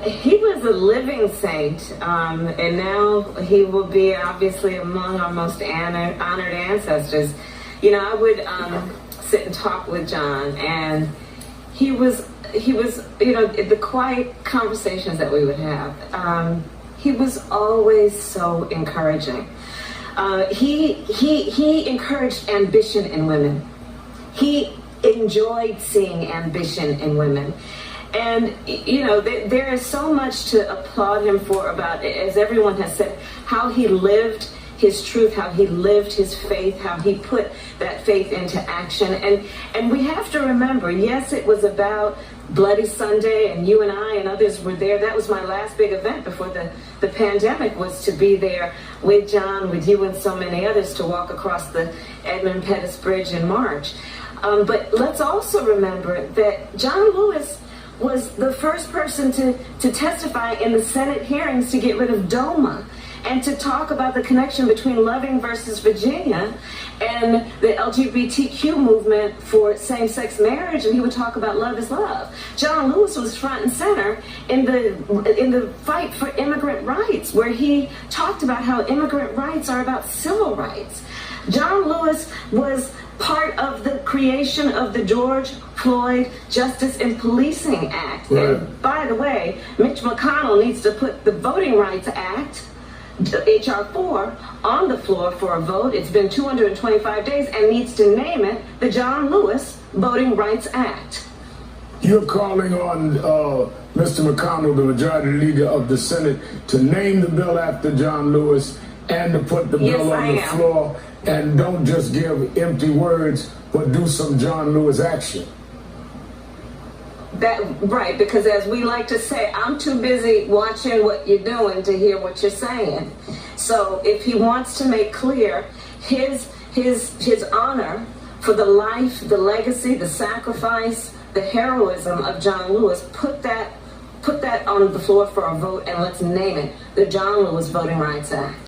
He was a living saint, and now he will be obviously among our most honored ancestors. You know, I would sit and talk with John, and he was, you know, the quiet conversations that we would have. He was always so encouraging. He encouraged ambition in women. He enjoyed seeing ambition in women. And, you know, there is so much to applaud him for about, as everyone has said, how he lived his truth, how he lived his faith, how he put that faith into action. And we have to remember, yes, it was about Bloody Sunday, and you and I and others were there. That was my last big event before the pandemic, was to be there with John, with you and so many others, to walk across the Edmund Pettus Bridge in March. But let's also remember that John Lewis was the first person to testify in the Senate hearings to get rid of DOMA and to talk about the connection between Loving versus Virginia and the LGBTQ movement for same-sex marriage, and he would talk about love is love. John Lewis was front and center in the fight for immigrant rights, where he talked about how immigrant rights are about civil rights. John Lewis was part of the creation of the George Floyd Justice in Policing Act. Right. And by the way, Mitch McConnell needs to put the Voting Rights Act, H.R. 4, on the floor for a vote. It's been 225 days, and needs to name it the John Lewis Voting Rights Act. You're calling on Mr. McConnell, the majority leader of the Senate, to name the bill after John Lewis and to put the bill on the floor, and don't just give empty words, but do some John Lewis action. Right, because as we like to say, I'm too busy watching what you're doing to hear what you're saying. So if he wants to make clear his honor for the life, the legacy, the sacrifice, the heroism of John Lewis, put that on the floor for a vote, and let's name it the John Lewis Voting Rights Act.